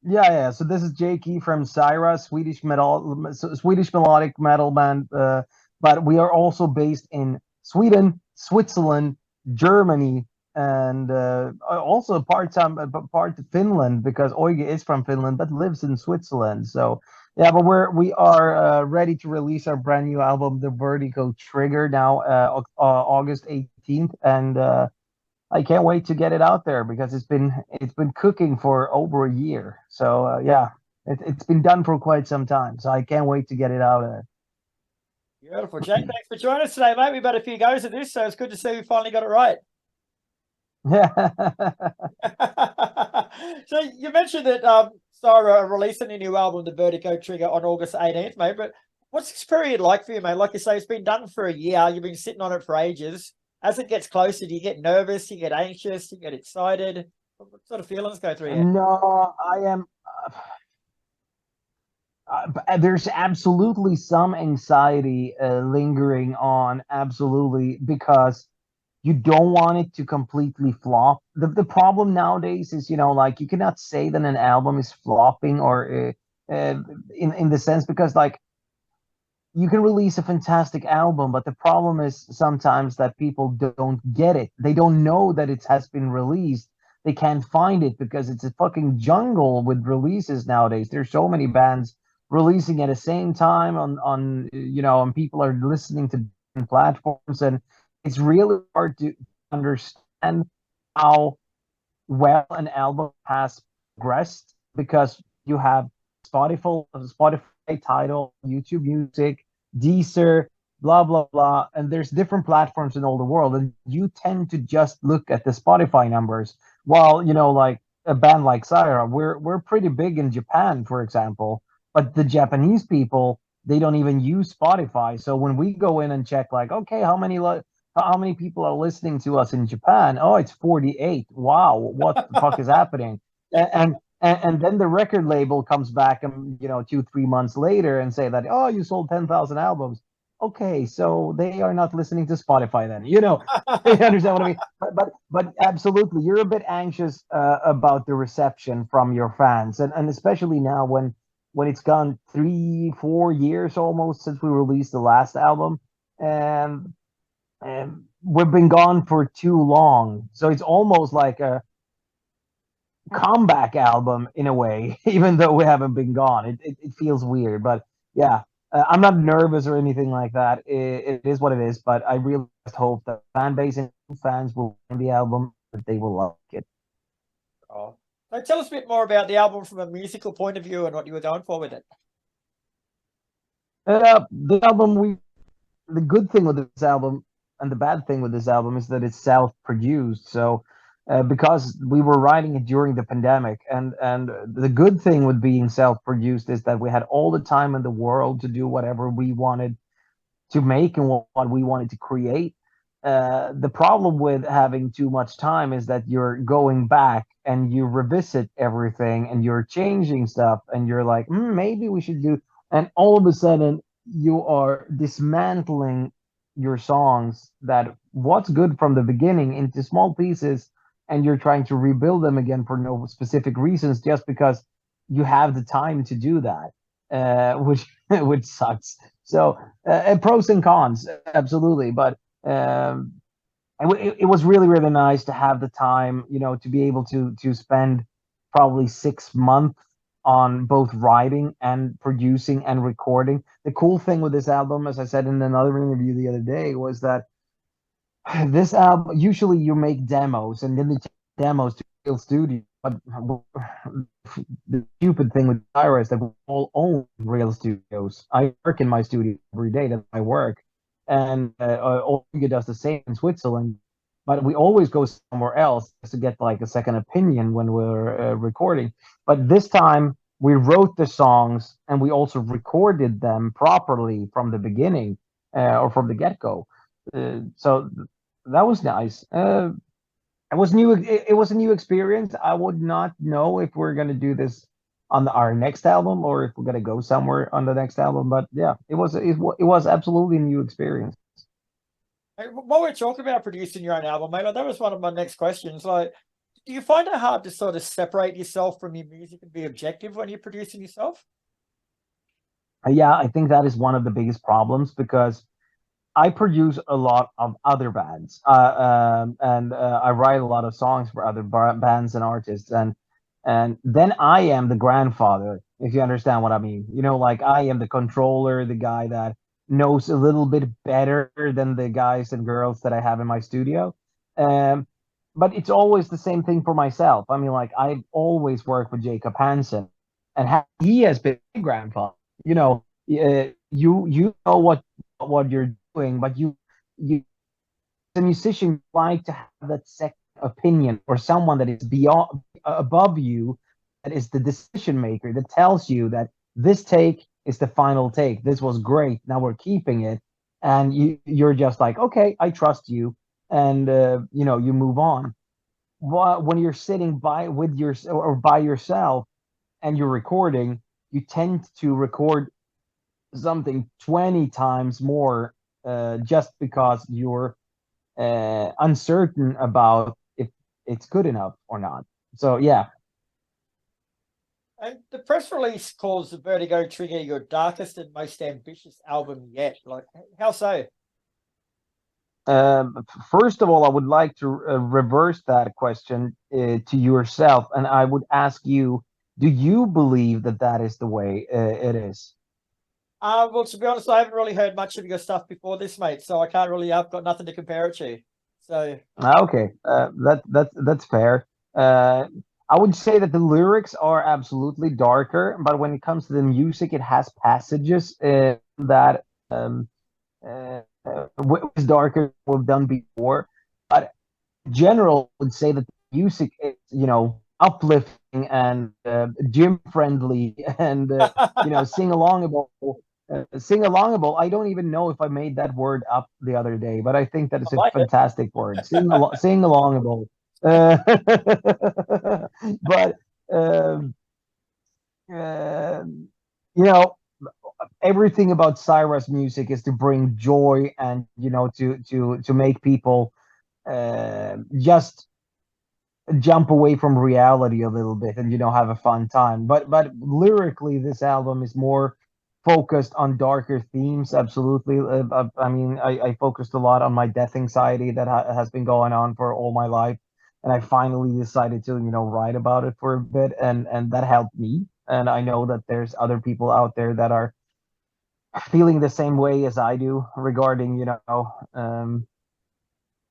Yeah. So this is Jakey from Cyhra, Swedish melodic metal band. But we are also based in Sweden, Switzerland, Germany, and also part of Finland because Oige is from Finland but lives in Switzerland. So yeah, but we are ready to release our brand new album, The Vertigo Trigger, now August 18th, and I can't wait to get it out there because it's been cooking for over a year. So yeah, it's been done for quite some time. So I can't wait to get it out there. Beautiful. Jake, thanks for joining us today, mate. We've had a few goes at this, so it's good to see we finally got it right. Yeah. So you mentioned that Cyhra are releasing a new album, The Vertigo Trigger, on August 18th, mate. But what's this period like for you, mate? Like you say, it's been done for a year. You've been sitting on it for ages. As it gets closer, do you get nervous? You get anxious? You get excited? What sort of feelings go through you? No, I am. There's absolutely some anxiety lingering on, absolutely, because you don't want it to completely flop. The problem nowadays is, like you cannot say that an album is flopping or in the sense because like you can release a fantastic album, but the problem is sometimes that people don't get it. They don't know that it has been released. They can't find it because it's a fucking jungle with releases nowadays. There's so many bands releasing at the same time and people are listening to different platforms, and it's really hard to understand how well an album has progressed because you have Spotify title, YouTube Music, Deezer, blah blah blah, and there's different platforms in all the world, and you tend to just look at the Spotify numbers. While like a band like Cyhra, we're pretty big in Japan, for example, but the Japanese people they don't even use Spotify. So when we go in and check, like, okay, how many people are listening to us in Japan? Oh, it's 48. Wow, what the fuck is happening? And then the record label comes back and 2-3 months later and say that, oh, you sold 10,000 albums. Okay, so they are not listening to Spotify then. You understand what I mean? But absolutely, you're a bit anxious about the reception from your fans, and especially now when it's gone 3-4 years almost since we released the last album, and we've been gone for too long. So it's almost like a comeback album in a way, even though we haven't been gone. It feels weird, but yeah, I'm not nervous or anything like that. It is what it is, but I really just hope that fan base and fans will find the album, that they will like it. Oh. So tell us a bit more about the album from a musical point of view and what you were going for with it. The album, the good thing with this album and the bad thing with this album is that it's self-produced. So because we were writing it during the pandemic, and the good thing with being self-produced is that we had all the time in the world to do whatever we wanted to make and what we wanted to create. The problem with having too much time is that you're going back and you revisit everything and you're changing stuff and you're like, maybe we should do, and all of a sudden you are dismantling your songs that what's good from the beginning into small pieces, and you're trying to rebuild them again for no specific reasons just because you have the time to do that, which which sucks. So pros and cons, absolutely, but um, it was really really nice to have the time, to be able to spend probably 6 months on both writing and producing and recording. The cool thing with this album, as I said in another interview the other day, was that this album usually you make demos and then they take demos to real studio. But the stupid thing with Cyhra is that we all own real studios. I work in my studio every day. That's my work, and Olga does the same in Switzerland. But we always go somewhere else just to get like a second opinion when we're recording. But this time we wrote the songs and we also recorded them properly from the beginning or from the get go. So that was nice. It was new. It was a new experience. I would not know if we're gonna do this on our next album or if we're gonna go somewhere on the next album. But yeah, it was absolutely a new experience. While we're talking about producing your own album, mate, like, that was one of my next questions. Like, Do you find it hard to sort of separate yourself from your music and be objective when you're producing yourself? Yeah, I think that is one of the biggest problems because I produce a lot of other bands, and I write a lot of songs for other bands and artists, and then I am the grandfather, if you understand what I mean. You know, like I am the controller, the guy that knows a little bit better than the guys and girls that I have in my studio. Um, but it's always the same thing for myself. I mean, like I've always worked with Jacob Hansen, and he has been my grandfather. You know, you know what you're doing, but you as a musician like to have that second opinion or someone that is beyond above you, that is the decision maker, that tells you that this take is the final take. This was great. Now we're keeping it, and you're just like, okay, I trust you, and you know, you move on. When you're sitting by with your or by yourself and you're recording, you tend to record something 20 times more, just because you're uncertain about if it's good enough or not. So yeah. And the press release calls the Vertigo Trigger your darkest and most ambitious album yet. Like, how so? First of all, I would like to reverse that question to yourself, and I would ask you, do you believe that that is the way it is? Well, to be honest, I haven't really heard much of your stuff before this, mate. So I can't really. I've got nothing to compare it to. So Okay, that's fair. Uh, I would say that the lyrics are absolutely darker, but when it comes to the music, it has passages that is darker than we've done before. But in general, I would say that the music is, you know, uplifting and gym friendly and you know, sing alongable. Sing alongable. I don't even know if I made that word up the other day, but I think that I is a like it. fantastic word. Sing alongable. But um, uh, you know, everything about Cyhra's music is to bring joy and, you know, to make people just jump away from reality a little bit and, you know, have a fun time. But lyrically, this album is more focused on darker themes. Absolutely. I mean, I focused a lot on my death anxiety that has been going on for all my life, and I finally decided to, you know, write about it for a bit, and that helped me. And I know that there's other people out there that are feeling the same way as I do regarding, you know,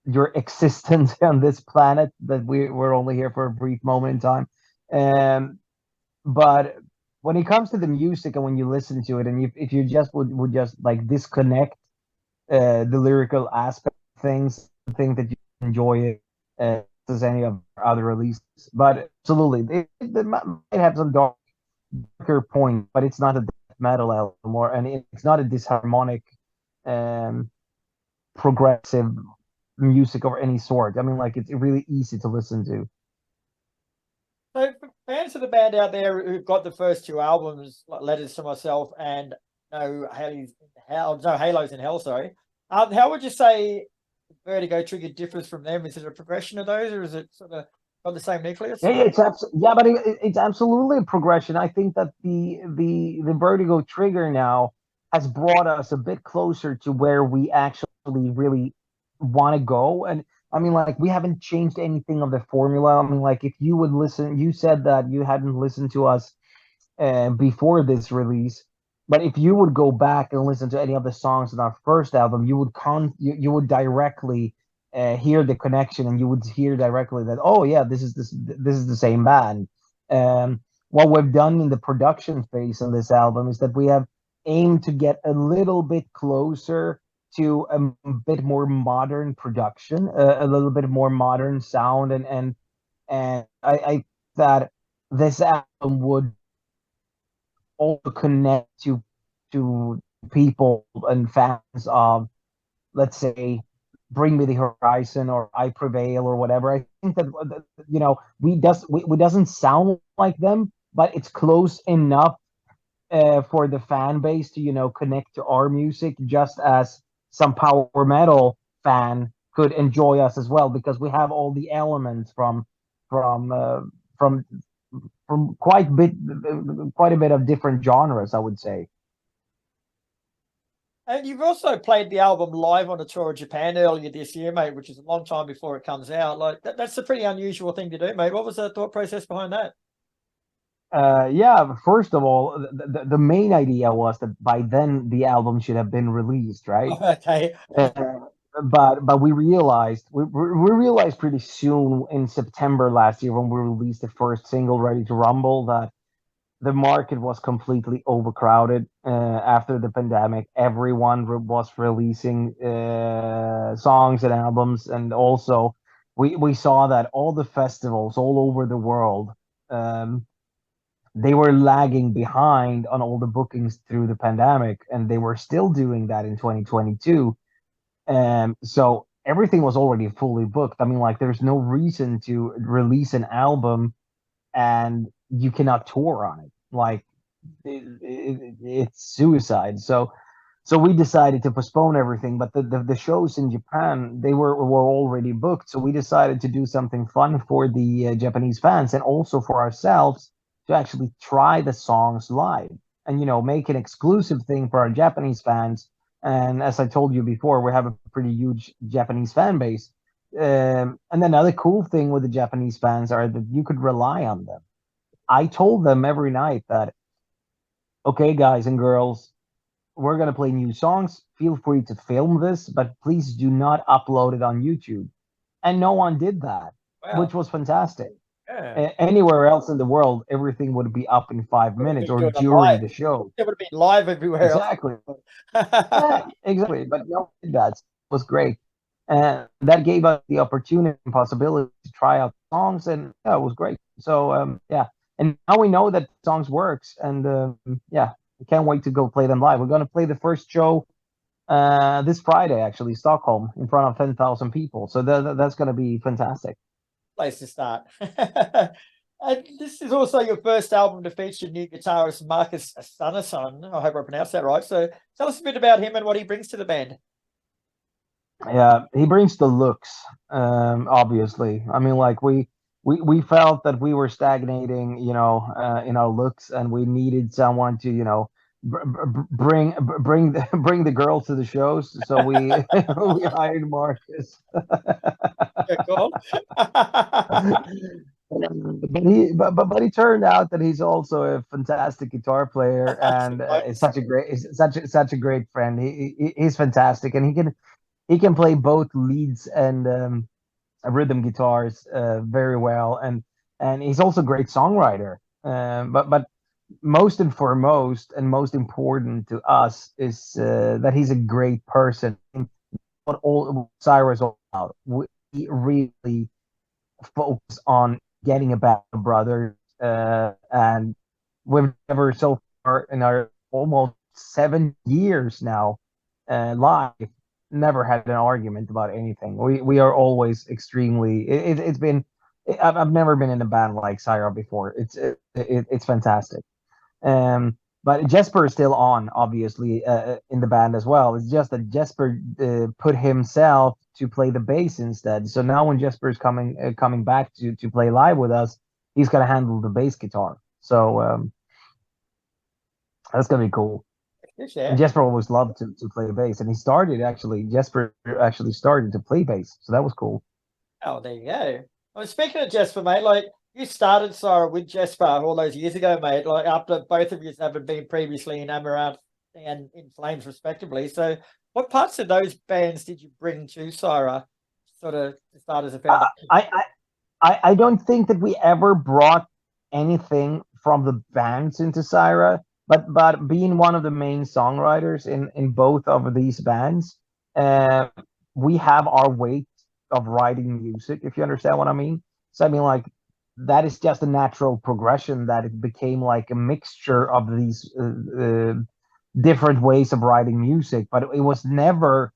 your existence on this planet, that we're only here for a brief moment in time. Um, but when it comes to the music and when you listen to it, and if you just would just like disconnect the lyrical aspect of things, think that you enjoy it as any of our other releases. But absolutely, it might have some darker point, but it's not a death metal album, or and it's not a disharmonic um, progressive music of any sort. I mean, like it's really easy to listen to. So for fans of the band out there who've got the first two albums, like Letters to Myself and No Halos in Hell, sorry. How would you say Vertigo Trigger differs from them? Is it a progression of those, or is it sort of got the same nucleus? Yeah, yeah, but it's absolutely a progression. I think that the Vertigo Trigger now has brought us a bit closer to where we actually really want to go. And I mean, like we haven't changed anything of the formula. I mean, like if you would listen, you said that you hadn't listened to us before this release. But if you would go back and listen to any of the songs in our first album, you would directly hear the connection, and you would hear directly that, oh yeah, this is the same band. What we've done in the production phase on this album is that we have aimed to get a little bit closer to a bit more modern production, a little bit more modern sound, and I that this album would also connect to people and fans of, let's say, Bring Me the Horizon or I Prevail or whatever. I think that, you know, we doesn't sound like them, but it's close enough for the fan base to, you know, connect to our music, just as some power metal fan could enjoy us as well, because we have all the elements from from from from quite a bit of different genres, I would say. And you've also played the album live on a tour of Japan earlier this year, mate, which is a long time before it comes out. Like that's a pretty unusual thing to do, mate. What was the thought process behind that? Yeah, first of all, the main idea was that by then the album should have been released, right? Okay. Uh, but we realized pretty soon in September last year when we released the first single, Ready to Rumble, that the market was completely overcrowded after the pandemic. Everyone was releasing songs and albums, and also we saw that all the festivals all over the world, um, they were lagging behind on all the bookings through the pandemic, and they were still doing that in 2022. So everything was already fully booked. I mean, like, there's no reason to release an album and you cannot tour on it. Like, it's suicide. So we decided to postpone everything, but the shows in Japan, they were already booked. So we decided to do something fun for the Japanese fans and also for ourselves to actually try the songs live and, make an exclusive thing for our Japanese fans. And as I told you before, we have a pretty huge Japanese fan base. And another cool thing with the Japanese fans are that you could rely on them. I told them every night that, okay, guys and girls, we're going to play new songs. Feel free to film this, but please do not upload it on YouTube. And no one did that, Wow. which was fantastic. Yeah. Anywhere else in the world, everything would be up in 5 minutes or during the show. It would have been live everywhere. Exactly. Yeah, exactly. But no, that was great. And that gave us the opportunity and possibility to try out songs, and yeah, it was great. So yeah, and now we know that songs works, and yeah, we can't wait to go play them live. We're going to play the first show this Friday, actually, Stockholm, in front of 10,000 people. So that's going to be fantastic. Place to start. And this is also your first album to feature new guitarist Marcus Sanderson. I hope I pronounced that right. So tell us a bit about him and what he brings to the band. Yeah, he brings the looks, obviously. I mean, like, we felt that we were stagnating, in our looks, and we needed someone to, bring bring the girls to the shows. So we we hired Marcus. Cool. But he turned out that he's also a fantastic guitar player, and is such a great friend. He's fantastic, and he can play both leads and rhythm guitars very well, and he's also a great songwriter. But most and foremost and most important to us is that he's a great person. What all Cyhra is all about. We really focus on getting a band of brothers, and we've never so far in our almost 7 years now live never had an argument about anything. We are always extremely. It's been. I've never been in a band like Cyhra before. It's fantastic. But Jesper is still on, obviously, in the band as well. It's just that Jesper put himself to play the bass instead. So now when Jesper is coming back to play live with us, he's gonna handle the bass guitar. So that's gonna be cool. Yeah. And Jesper always loved to play bass, and Jesper actually started to play bass, so that was cool. Oh, there you go. Well, speaking of Jesper, mate, like, you started Cyhra with Jesper all those years ago, mate. Like, after both of you having been previously in Amaranth and in Flames, respectively. So, what parts of those bands did you bring to Cyhra, sort of to start as a foundation? I don't think that we ever brought anything from the bands into Cyhra. But being one of the main songwriters in both of these bands, we have our way of writing music, if you understand what I mean. So I mean, like, that is just a natural progression, that it became like a mixture of these different ways of writing music. But it was never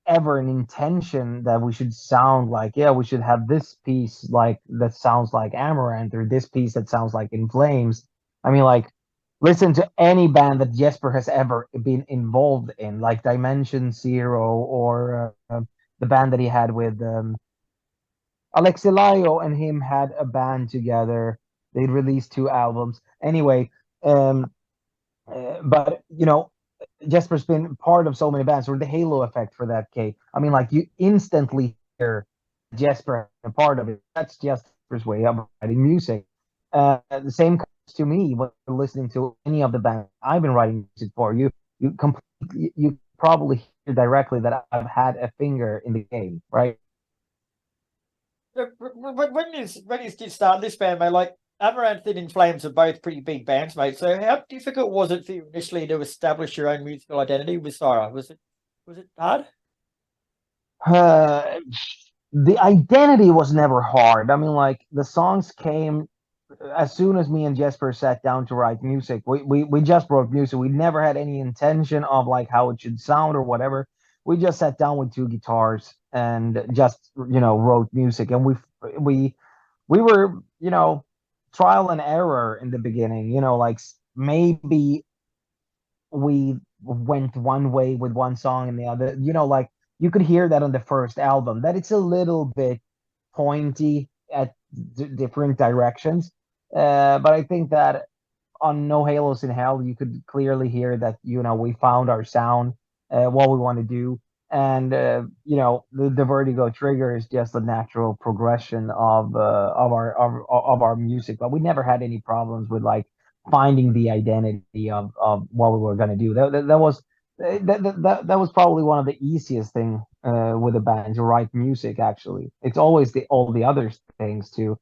ever an intention that we should sound like, yeah, we should have this piece like that sounds like Amaranth, or this piece that sounds like In Flames. I mean, like, listen to any band that Jesper has ever been involved in, like Dimension Zero, or the band that he had with Alexilayo and him had a band together. They'd released 2 albums. Anyway, but Jesper's been part of so many bands, or the halo effect for that, Kate. I mean, like you instantly hear Jesper a part of it. That's Jesper's way of writing music. The same comes to me when you're listening to any of the bands I've been writing music for. You probably hear directly that I've had a finger in the game, right? When you did start this band, mate, like Amaranth and In Flames are both pretty big bands, mate. So how difficult was it for you initially to establish your own musical identity with Cyhra? Was it hard? Uh, the identity was never hard. I mean, like the songs came as soon as me and Jesper sat down to write music. We just wrote music. We never had any intention of like how it should sound or whatever. We just sat down with 2 guitars and just wrote music. And we were trial and error in the beginning. Like maybe we went one way with one song and the other. Like you could hear that on the first album that it's a little bit pointy at different directions. But I think that on No Halos in Hell, you could clearly hear that we found our sound, what we want to do, and the Vertigo Trigger is just a natural progression of our music. But we never had any problems with like finding the identity of what we were going to do. That was probably one of the easiest thing with a band to write music. Actually, it's always all the other things to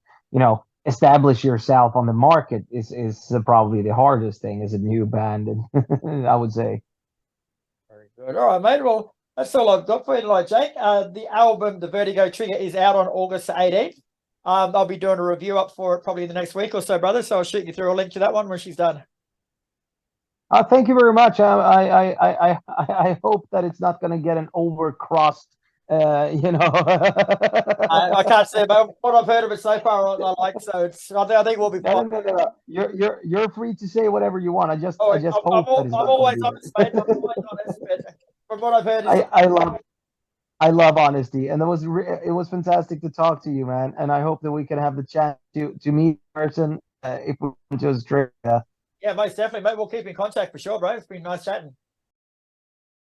establish yourself on the market is probably the hardest thing as a new band, and I would say. Very good. All right, mate. Well, that's all I've got for you tonight, Jake. The album, The Vertigo Trigger, is out on August 18th. I'll be doing a review up for it probably in the next week or so, brother. So I'll shoot you through a link to that one when she's done. Thank you very much. I hope that it's not going to get an overcrossed. I can't say, but what I've heard of it so far, I like. So I think we'll be fine. No. You're free to say whatever you want. I just hope that it's I'm always honest, mate. I'm always honest, but from what I've heard, I love honesty, and it was fantastic to talk to you, man. And I hope that we can have the chance to meet in person if we want to Australia. Yeah, most definitely, mate. We'll keep in contact for sure, bro. It's been nice chatting.